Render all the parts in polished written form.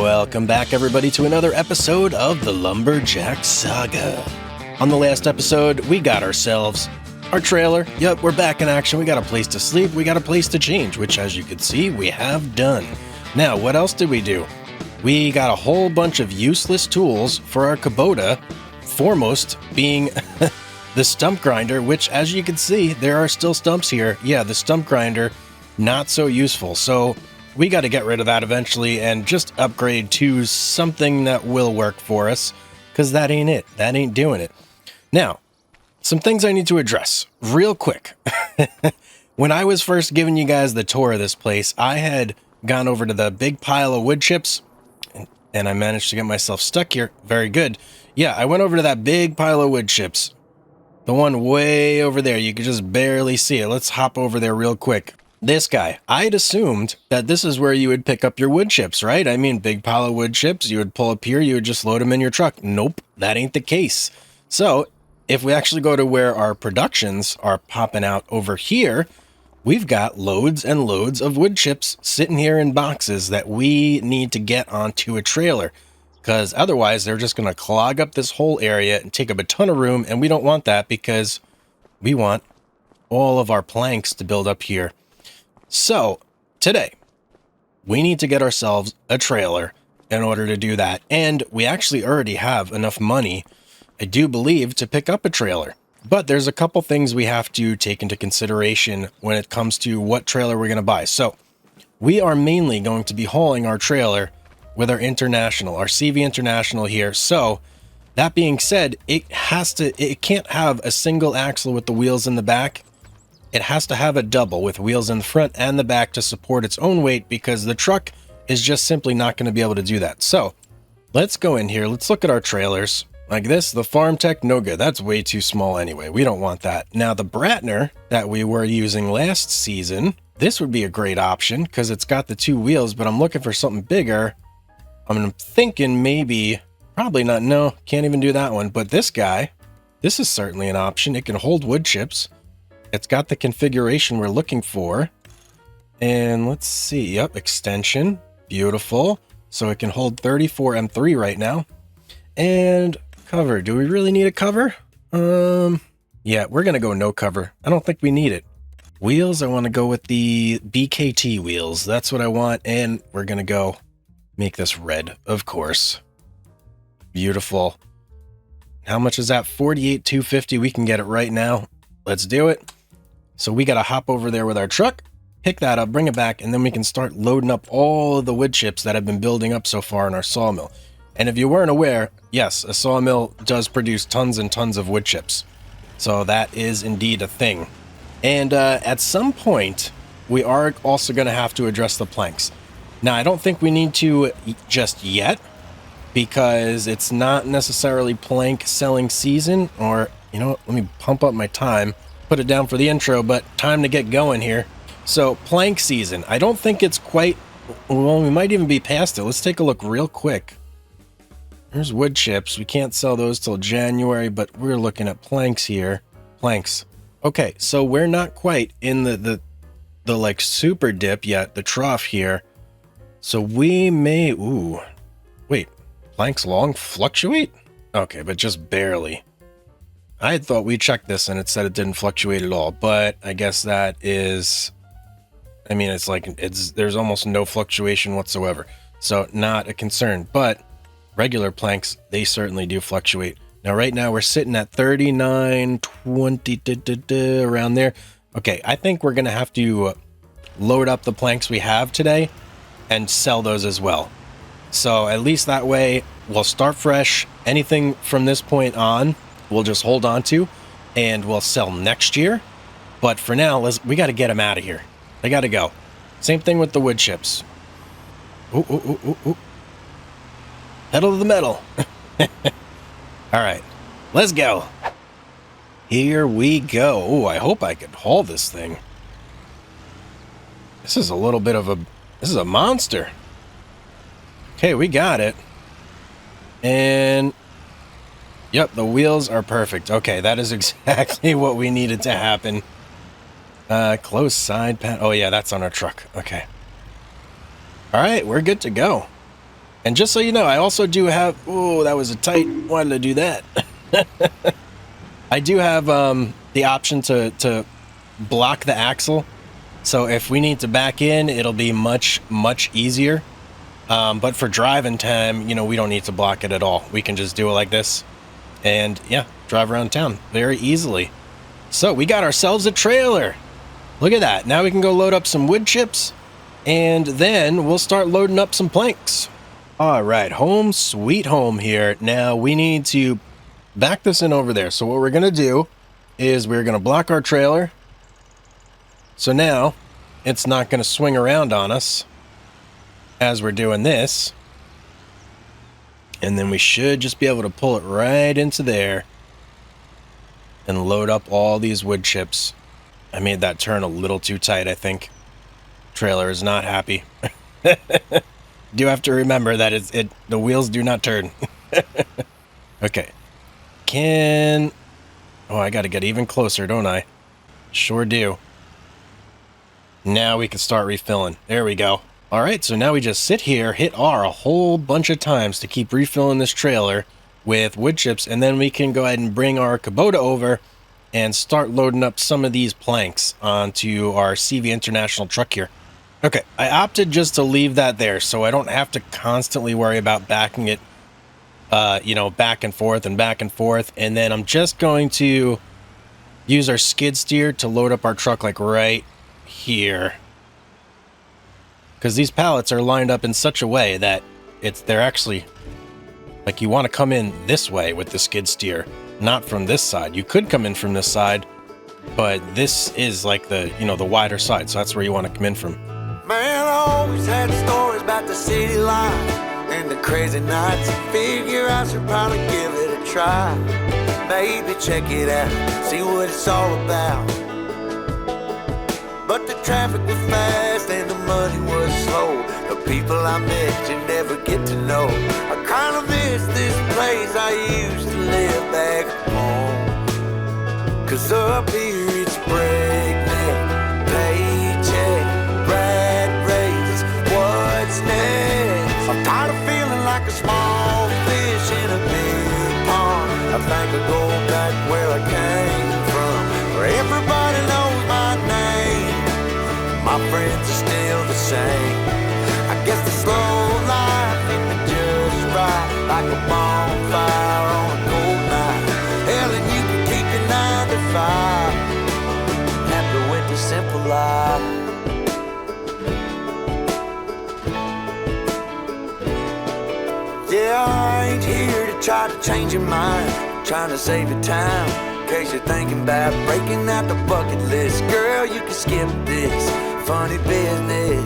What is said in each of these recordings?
Welcome back, everybody, to another episode of the Lumberjacks Saga. On the last episode, we got ourselves our trailer. Yep, we're back in action. We got a place to sleep. We got a place to change, which, as you can see, we have done. Now, what else did we do? We got a whole bunch of useless tools for our Kubota, foremost being the stump grinder, which, as you can see, there are still stumps here. Yeah, the stump grinder, not so useful. So we got to get rid of that eventually and just upgrade to something that will work for us, because that ain't it. That ain't doing it. Now, some things I need to address real quick. When I was first giving you guys the tour of this place, I had gone over to the big pile of wood chips, and I managed to get myself stuck here. Very good. Yeah, I went over to that big pile of wood chips. The one way over there. You could just barely see it. Let's hop over there real quick. This guy. I'd assumed that this is where you would pick up your wood chips, right? I mean, big pile of wood chips. You would pull up here. You would just load them in your truck. Nope, that ain't the case. So if we actually go to where our productions are popping out over here, we've got loads and loads of wood chips sitting here in boxes that we need to get onto a trailer, because otherwise they're just going to clog up this whole area and take up a ton of room, and we don't want that because we want all of our planks to build up here. So today we need to get ourselves a trailer in order to do that, and we actually already have enough money, I do believe, to pick up a trailer. But there's a couple things we have to take into consideration when it comes to what trailer we're going to buy. So we are mainly going to be hauling our trailer with our International, our CV International here. So that being said, it can't have a single axle with the wheels in the back. It has to have a double with wheels in the front and the back to support its own weight, because the truck is just simply not going to be able to do that. So let's go in here. Let's look at our trailers. Like this, the Farm Tech, no good. That's way too small anyway. We don't want that. Now, the Bratner that we were using last season, this would be a great option because it's got the two wheels, but I'm looking for something bigger. I'm thinking maybe, probably not, no, can't even do that one. But this guy, this is certainly an option. It can hold wood chips. It's got the configuration we're looking for. And let's see, yep, extension, beautiful. So it can hold 34 M3 right now. And cover, do we really need a cover? Yeah, we're gonna go no cover. I don't think we need it. Wheels, I want to go with the BKT wheels. That's what I want, and we're gonna go make this red, of course. Beautiful. How much is that? 48,250. We can get it right now. Let's do it. So we gotta hop over there with our truck, pick that up, bring it back, and then we can start loading up all of the wood chips that have been building up so far in our sawmill. And if you weren't aware, yes, a sawmill does produce tons and tons of wood chips. So that is indeed a thing. And at some point, we are also going to have to address the planks. Now, I don't think we need to just yet, because it's not necessarily plank selling season. Or, you know what, let me pump up my time, put it down for the intro, but time to get going here. So, plank season. I don't think it's quite, well, we might even be past it. Let's take a look real quick. There's wood chips. We can't sell those till January, but we're looking at planks here. Planks. Okay, so we're not quite in the like super dip yet, the trough here. So we may, ooh, wait, planks long fluctuate? Okay, but just barely. I had thought we checked this and it said it didn't fluctuate at all, but I guess that is, I mean, it's like, there's almost no fluctuation whatsoever. So not a concern, but regular planks, they certainly do fluctuate. Now, right now, we're sitting at 39.20, around there. Okay, I think we're going to have to load up the planks we have today and sell those as well. So at least that way, we'll start fresh. Anything from this point on, we'll just hold on to, and we'll sell next year. But for now, we got to get them out of here. They got to go. Same thing with the wood chips. Ooh, ooh, ooh, ooh, ooh. Pedal to the metal. All right, let's go. Here we go. Oh, I hope I can haul this thing. This is a little bit of this is a monster. Okay, we got it. And yep, the wheels are perfect. Okay, that is exactly what we needed to happen. Close side pan. Oh yeah, that's on our truck. Okay. All right, we're good to go. And just so you know, I also do have, oh, that was a tight, why did I do that? I do have the option to block the axle. So if we need to back in, it'll be much easier. But for driving time, you know, we don't need to block it at all. We can just do it like this and yeah, drive around town very easily. So we got ourselves a trailer. Look at that. Now we can go load up some wood chips and then we'll start loading up some planks. All right, home sweet home here. Now we need to back this in over there. So what we're going to do is we're going to block our trailer. So now it's not going to swing around on us as we're doing this. And then we should just be able to pull it right into there and load up all these wood chips. I made that turn a little too tight, I think. Trailer is not happy. Do have to remember that the wheels do not turn. Okay. Oh, I got to get even closer, don't I? Sure do. Now we can start refilling. There we go. All right, so now we just sit here, hit R a whole bunch of times to keep refilling this trailer with wood chips, and then we can go ahead and bring our Kubota over and start loading up some of these planks onto our CV International truck here. Okay, I opted just to leave that there so I don't have to constantly worry about backing it, you know, back and forth. And then I'm just going to use our skid steer to load up our truck like right here. Because these pallets are lined up in such a way that they're actually, like, you want to come in this way with the skid steer, not from this side. You could come in from this side, but this is like the, you know, the wider side, so that's where you want to come in from. Man, I always had stories about the city life and the crazy nights. Figure I should probably give it a try. Maybe check it out, see what it's all about. But the traffic was fast and the money was slow. The people I met you never get to know. I kinda miss this place I used to live back home. Cause up here it's breakneck, paycheck, rat race, what's next? I'm tired of feeling like a small fish in a big pond. I think I'll go back where I came from, where everybody knows my name. My friends are still the same. I guess the slow life hit me just right, like a bonfire on a cold night. Hell, and you can keep your 9 to 5, happy with the simple life. Yeah, I ain't here to try to change your mind, I'm trying to save your time. In case you're thinking about breaking out the bucket list, girl, you can skip this funny business.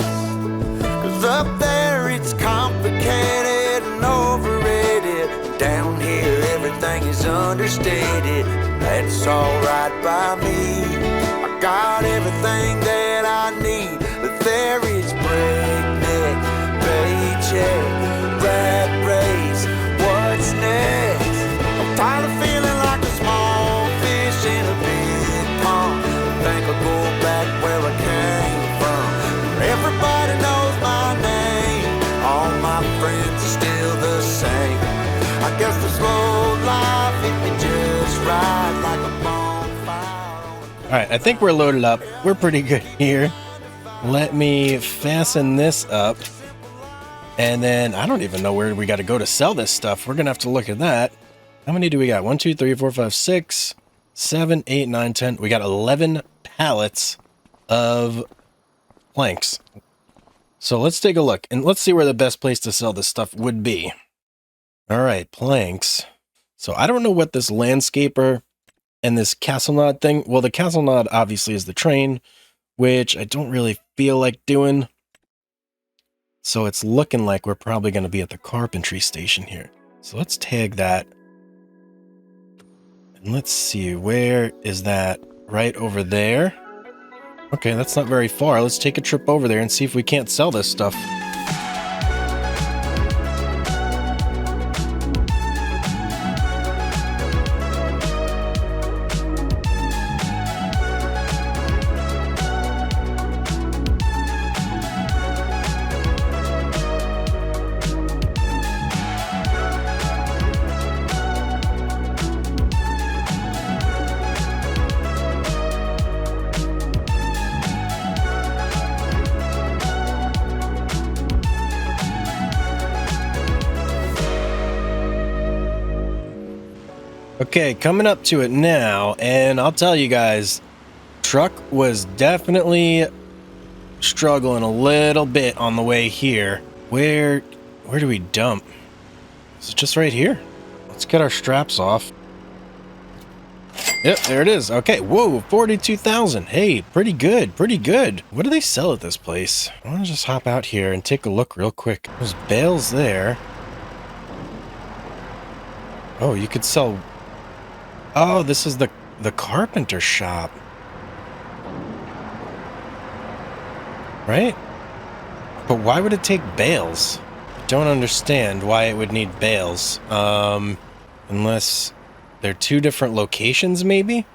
Cause up there it's complicated and overrated. Down here everything is understated. That's alright by me. I got everything that I need, but there is breakneck, paycheck, rat race, what's next? I'm tired of feeling like a small fish in a big pond. I think I'll go back where I came from, where everybody knows my name. All my friends are still the same. I guess the slow life hit me just right, like a bonfire. All right, I think we're loaded up. We're pretty good here. Let me fasten this up. And then I don't even know where we got to go to sell this stuff. We're going to have to look at that. How many do we got? 1, 2, 3, 4, 5, 6, 7, 8, 9, 10. We got 11 pallets of planks. So let's take a look and let's see where the best place to sell this stuff would be. All right, planks. So I don't know what this landscaper and this castle nod thing. Well, the castle nod obviously is the train, which I don't really feel like doing. So it's looking like we're probably going to be at the carpentry station here. So let's tag that. And let's see, where is that? Right over there. Okay, that's not very far. Let's take a trip over there and see if we can't sell this stuff. Okay, coming up to it now, and I'll tell you guys, truck was definitely struggling a little bit on the way here. Where do we dump? Is it just right here? Let's get our straps off. Yep, there it is. Okay, whoa, 42,000. Hey, pretty good, pretty good. What do they sell at this place? I want to just hop out here and take a look real quick. There's bales there. Oh, you could sell... Oh, this is the carpenter shop. Right? But why would it take bales? Don't understand why it would need bales. Unless they're two different locations, maybe?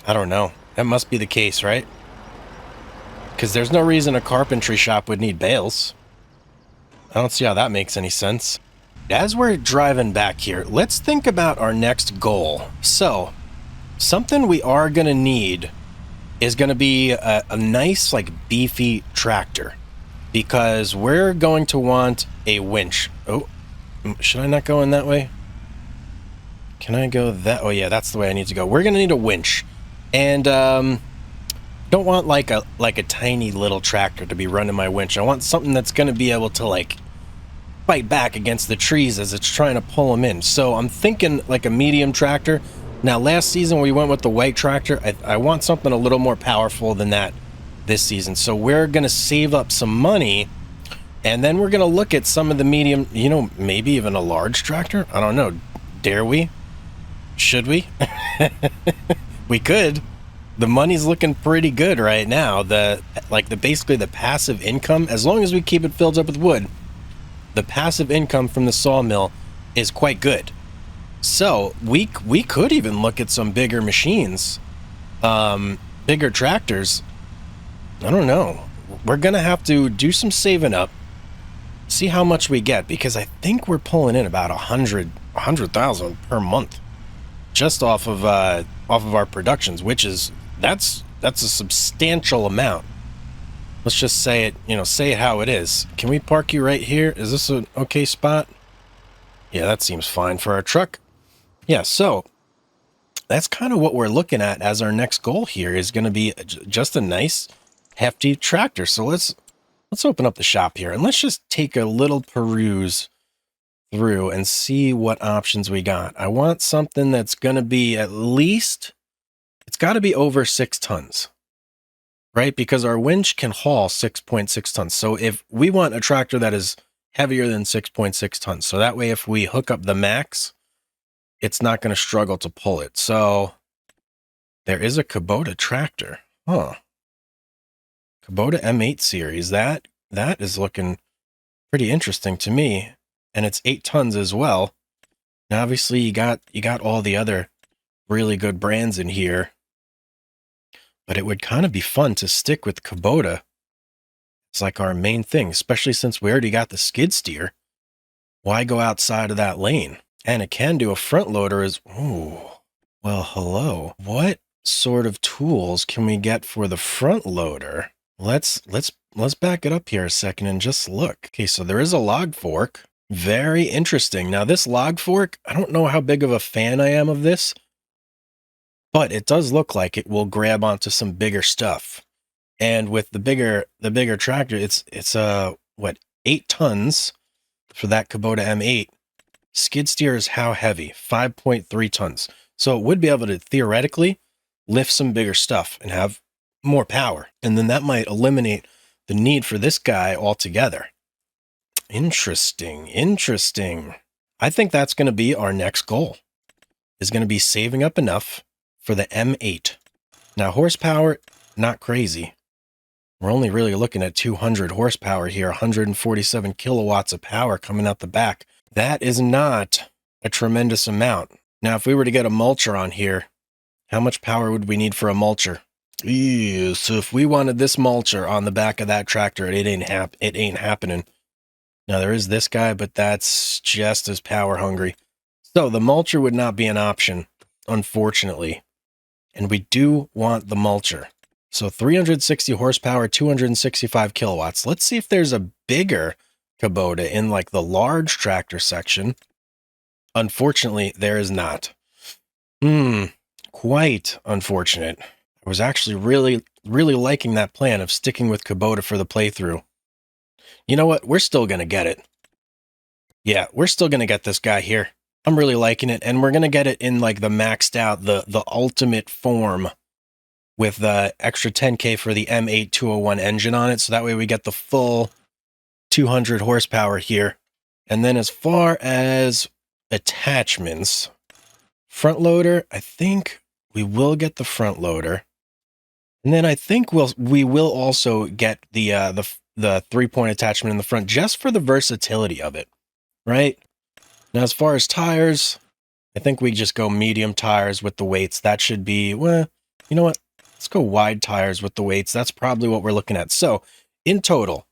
I don't know. That must be the case, right? Because there's no reason a carpentry shop would need bales. I don't see how that makes any sense. As we're driving back here, let's think about our next goal. So, something we are going to need is going to be a nice, like, beefy tractor. Because we're going to want a winch. Oh, should I not go in that way? Can I go that? Oh yeah, that's the way I need to go. We're gonna need a winch, and don't want like a tiny little tractor to be running my winch. I want something that's gonna be able to like fight back against the trees as it's trying to pull them in. So I'm thinking like a medium tractor. Now last season we went with the white tractor. I want something a little more powerful than that this season. So we're gonna save up some money, and then we're gonna look at some of the medium, you know, maybe even a large tractor. I don't know. Dare we? Should we? We could. The money's looking pretty good right now. Basically the passive income, as long as we keep it filled up with wood, the passive income from the sawmill is quite good. So we could even look at some bigger machines, bigger tractors. I don't know. We're gonna have to do some saving up, see how much we get, because I think we're pulling in about 100,000 per month. Just off of our productions, which is that's a substantial amount. Let's just say it, say it how it is. Can we park you right here? Is this an okay spot? Yeah, that seems fine for our truck. Yeah, so that's kind of what we're looking at as our next goal here is going to be just a nice, hefty tractor. So let's open up the shop here and let's just take a little peruse through and see what options we got. I want something that's going to be at least, it's got to be over 6 tons, right? Because our winch can haul 6.6 tons. So if we want a tractor that is heavier than 6.6 tons, so that way if we hook up the max, it's not going to struggle to pull it. So there is a Kubota tractor. Huh. Kubota M8 series. That is looking pretty interesting to me. And it's 8 tons as well. Now, obviously, you got all the other really good brands in here. But it would kind of be fun to stick with Kubota. It's like our main thing, especially since we already got the skid steer. Why go outside of that lane? And it can do a front loader as... Ooh, well, hello. What sort of tools can we get for the front loader? Let's back it up here a second and just look. Okay, so there is a log fork. Very interesting. Now this log fork, I don't know how big of a fan I am of this, but it does look like it will grab onto some bigger stuff. And with the bigger tractor, it's 8 tons for that Kubota M8. Skid steer is how heavy? 5.3 tons. So it would be able to theoretically lift some bigger stuff and have more power. And then that might eliminate the need for this guy altogether. Interesting. I think that's going to be our next goal, is going to be saving up enough for the M8. Now, horsepower, not crazy. We're only really looking at 200 horsepower here, 147 kilowatts of power coming out the back. That is not a tremendous amount. Now, if we were to get a mulcher on here, how much power would we need for a mulcher? Ew, so if we wanted this mulcher on the back of that tractor, it ain't happening. Now, there is this guy, but that's just as power hungry. So the mulcher would not be an option, unfortunately. And we do want the mulcher. So 360 horsepower, 265 kilowatts. Let's see if there's a bigger Kubota in like the large tractor section. Unfortunately, there is not. Quite unfortunate. I was actually really liking that plan of sticking with Kubota for the playthrough. You know what? We're still going to get it. Yeah, we're still going to get this guy here. I'm really liking it, and we're going to get it in like the maxed out, the ultimate form with the extra 10K for the M8201 engine on it, so that way we get the full 200 horsepower here. And then as far as attachments, front loader, I think we will get the front loader. And then I think we will also get the 3-point attachment in the front just for the versatility of it, right? Now, as far as tires, I think we just go medium tires with the weights. That should be, well, you know what? Let's go wide tires with the weights. That's probably what we're looking at. So, in total,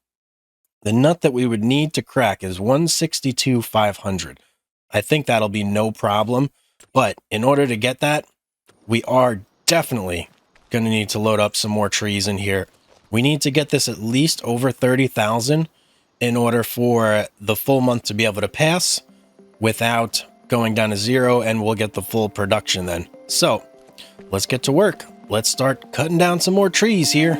the nut that we would need to crack is 162,500. I think that'll be no problem. But in order to get that, we are definitely going to need to load up some more trees in here. We need to get this at least over 30,000 in order for the full month to be able to pass without going down to zero, and we'll get the full production then. So let's get to work. Let's start cutting down some more trees here.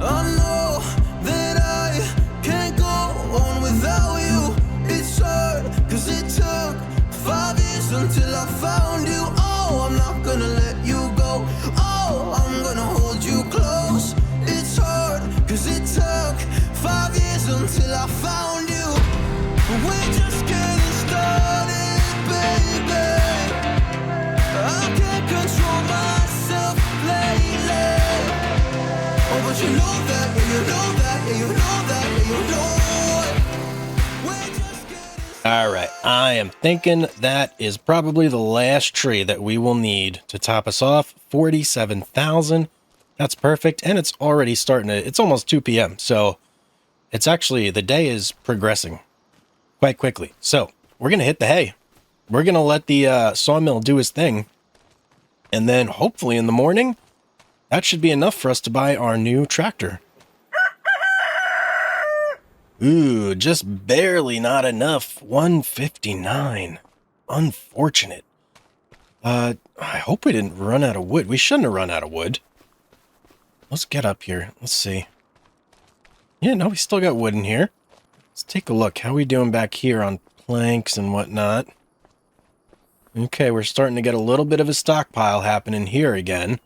I know that I can't go on without you. It's hard, cause it took 5 years until I found you. Oh, I'm not gonna let you go. Oh, I'm gonna hold you close. It's hard, cause it took 5 years until I found you. We're just getting started, baby. I can't control myself lately. Oh, but you know that, yeah, you know that, yeah, you know that, yeah, you know it. We're just getting All right, I am thinking that is probably the last tree that we will need to top us off. 47,000. That's perfect, and it's already starting to, it's almost 2 p.m., so it's actually, the day is progressing quite quickly. So we're going to hit the hay. We're going to let the sawmill do his thing, and then hopefully in the morning, that should be enough for us to buy our new tractor. Ooh, just barely not enough. 159. Unfortunate. I hope we didn't run out of wood. We shouldn't have run out of wood. Let's get up here. Let's see. Yeah, no, we still got wood in here. Let's take a look. How are we doing back here on planks and whatnot? Okay, we're starting to get a little bit of a stockpile happening here again.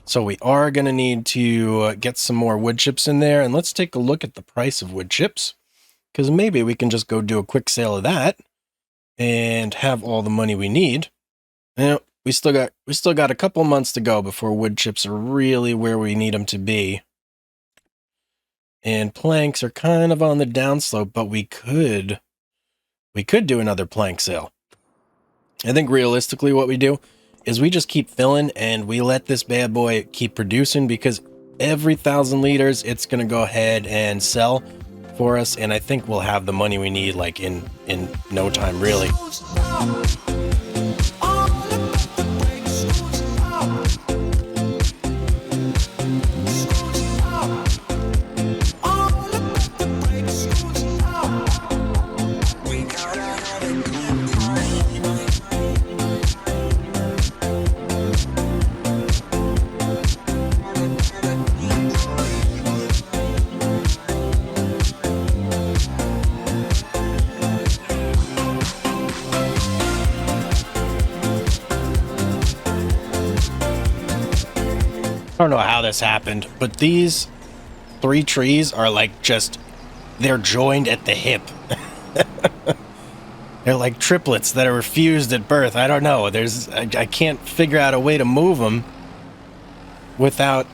So we are going to need to get some more wood chips in there. And let's take a look at the price of wood chips, because maybe we can just go do a quick sale of that and have all the money we need. You know, we still got a couple months to go before wood chips are really where we need them to be. And planks are kind of on the downslope, but we could do another plank sale. I think realistically what we do is we just keep filling and we let this bad boy keep producing, because every 1,000 liters it's going to go ahead and sell for us, and I think we'll have the money we need like in no time really. I don't know how this happened, but these 3 trees are like they're joined at the hip. They're like triplets that are fused at birth. I don't know. I can't figure out a way to move them without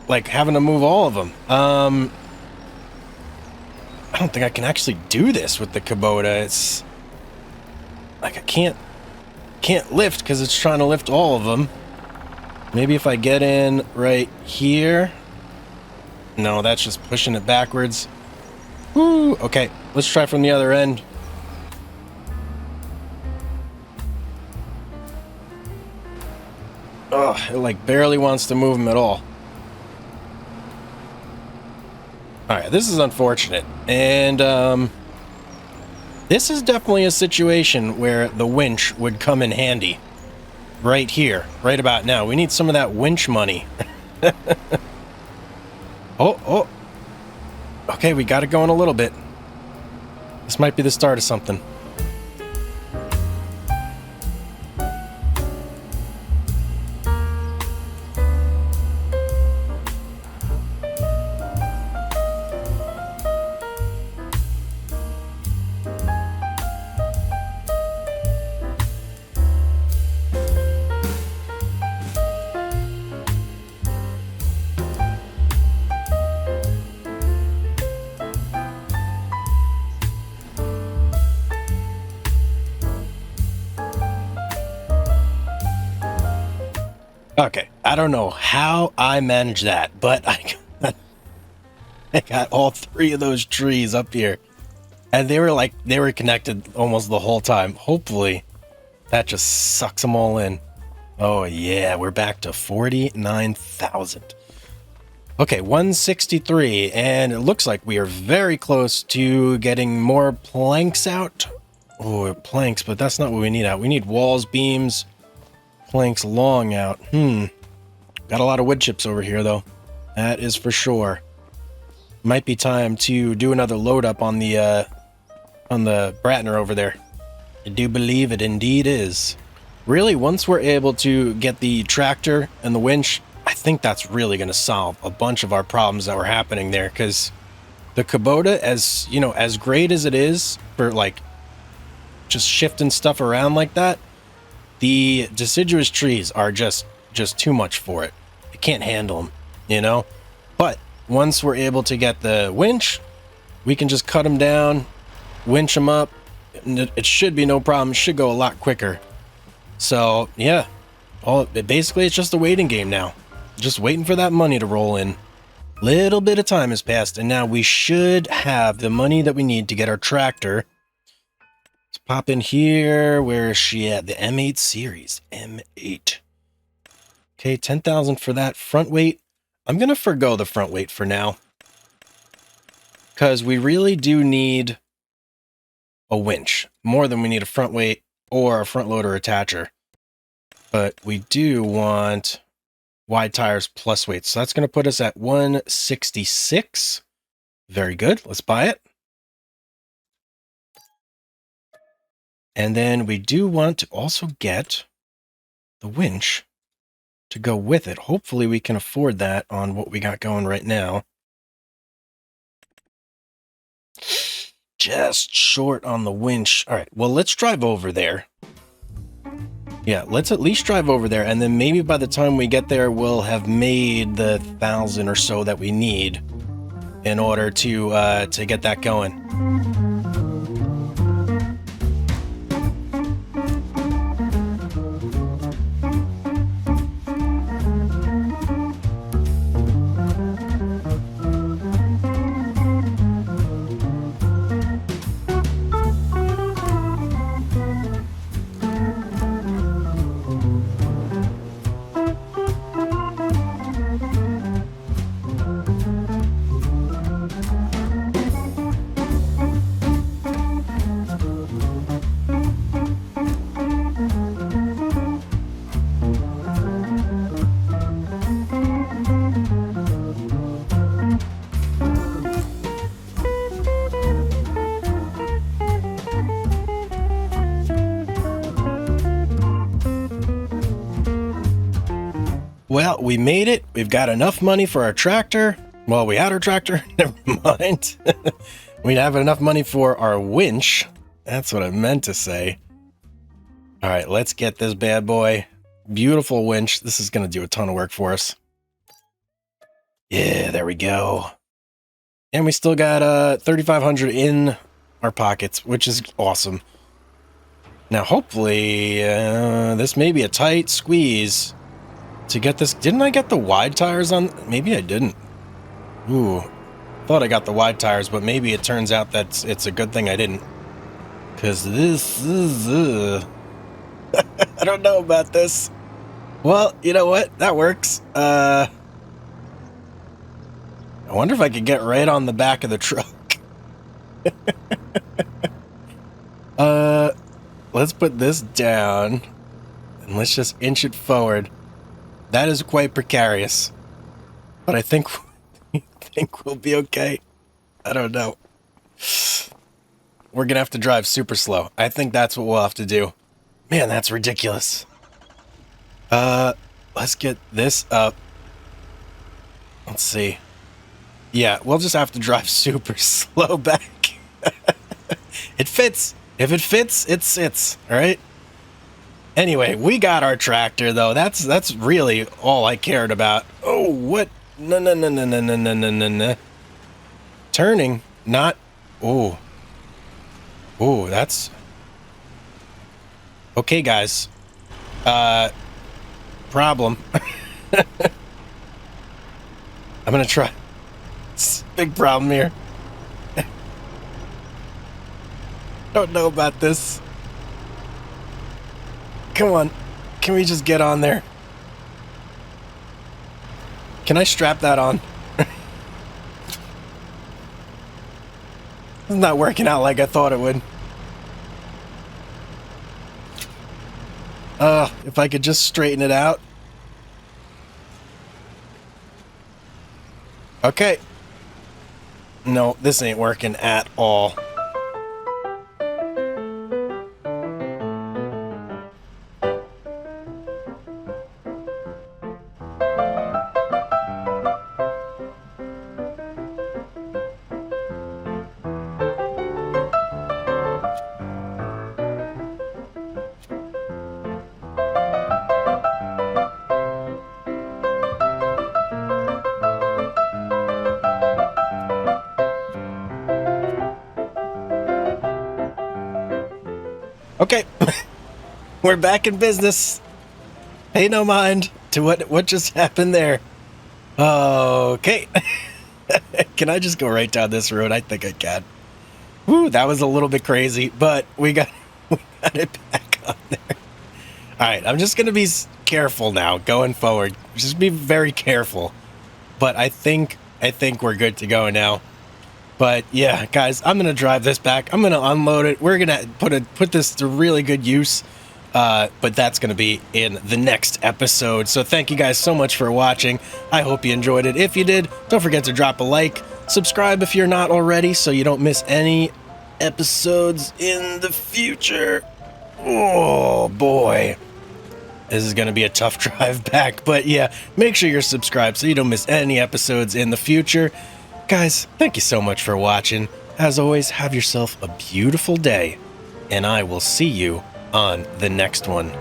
like having to move all of them. I don't think I can actually do this with the Kubota. It's like I can't lift because it's trying to lift all of them. Maybe if I get in right here. No, that's just pushing it backwards. Woo! Okay, let's try from the other end. Oh, it like barely wants to move them at all. Alright, this is unfortunate. And This is definitely a situation where the winch would come in handy. Right here, right about now. We need some of that winch money. Oh. Okay, we got it going a little bit. This might be the start of something. Okay, I don't know how I managed that, but I got all three of those trees up here. And they were connected almost the whole time. Hopefully, that just sucks them all in. Oh yeah, we're back to 49,000. Okay, 163, and it looks like we are very close to getting more planks out. Oh, planks, but that's not what we need out. We need walls, beams, planks long out. Got a lot of wood chips over here though. That is for sure. Might be time to do another load up on the Bratner over there. I do believe it indeed is. Really, once we're able to get the tractor and the winch, I think that's really going to solve a bunch of our problems that were happening there, because the Kubota, as you know, as great as it is for like just shifting stuff around like that, the deciduous trees are just too much for it. It can't handle them, you know? But once we're able to get the winch, we can just cut them down, winch them up. It should be no problem. It should go a lot quicker. So, yeah. Basically, it's just a waiting game now. Just waiting for that money to roll in. Little bit of time has passed, and now we should have the money that we need to get our tractor. Let's pop in here. Where is she at? The M8 series. M8. Okay, 10,000 for that front weight. I'm going to forgo the front weight for now, because we really do need a winch more than we need a front weight or a front loader attacher. But we do want wide tires plus weight. So that's going to put us at 166. Very good. Let's buy it. And then we do want to also get the winch to go with it. Hopefully we can afford that on what we got going right now. Just short on the winch. All right, well, let's drive over there. Yeah, let's at least drive over there, and then maybe by the time we get there, we'll have made the 1,000 or so that we need in order to get that going. Well, we made it. We've got enough money for our tractor. Well, we had our tractor. Never mind. We have enough money for our winch. That's what I meant to say. All right, let's get this bad boy. Beautiful winch. This is going to do a ton of work for us. Yeah, there we go. And we still got 3,500 in our pockets, which is awesome. Now, hopefully, this may be a tight squeeze to get this. Didn't I get the wide tires on? Maybe I didn't. Ooh, thought I got the wide tires, but maybe it turns out that it's a good thing I didn't. Because this is... I don't know about this. Well, you know what? That works. I wonder if I could get right on the back of the truck. Let's put this down and let's just inch it forward. That is quite precarious, but I think we'll be okay. I don't know. We're gonna have to drive super slow. I think that's what we'll have to do. Man, that's ridiculous. Let's get this up. Let's see. Yeah, we'll just have to drive super slow back. It fits. If it fits, it sits. All right. Anyway, we got our tractor though. That's really all I cared about. Oh, what? No. Turning, not. Oh. Oh, that's. Okay, guys. Problem. I'm gonna try. It's a big problem here. Don't know about this. Come on. Can we just get on there? Can I strap that on? It's not working out like I thought it would. If I could just straighten it out. Okay. No, this ain't working at all. Okay, we're back in business. Pay no mind to what just happened there. Okay. Can I just go right down this road? I think I can. Woo, that was a little bit crazy, but we got it back on there. All right, I'm just going to be careful now going forward. Just be very careful. But I think we're good to go now. But yeah, guys, I'm going to drive this back. I'm going to unload it. We're going to put this to really good use. But that's going to be in the next episode. So thank you guys so much for watching. I hope you enjoyed it. If you did, don't forget to drop a like. Subscribe if you're not already so you don't miss any episodes in the future. Oh, boy. This is going to be a tough drive back. But yeah, make sure you're subscribed so you don't miss any episodes in the future. Guys, thank you so much for watching. As always, have yourself a beautiful day, and I will see you on the next one.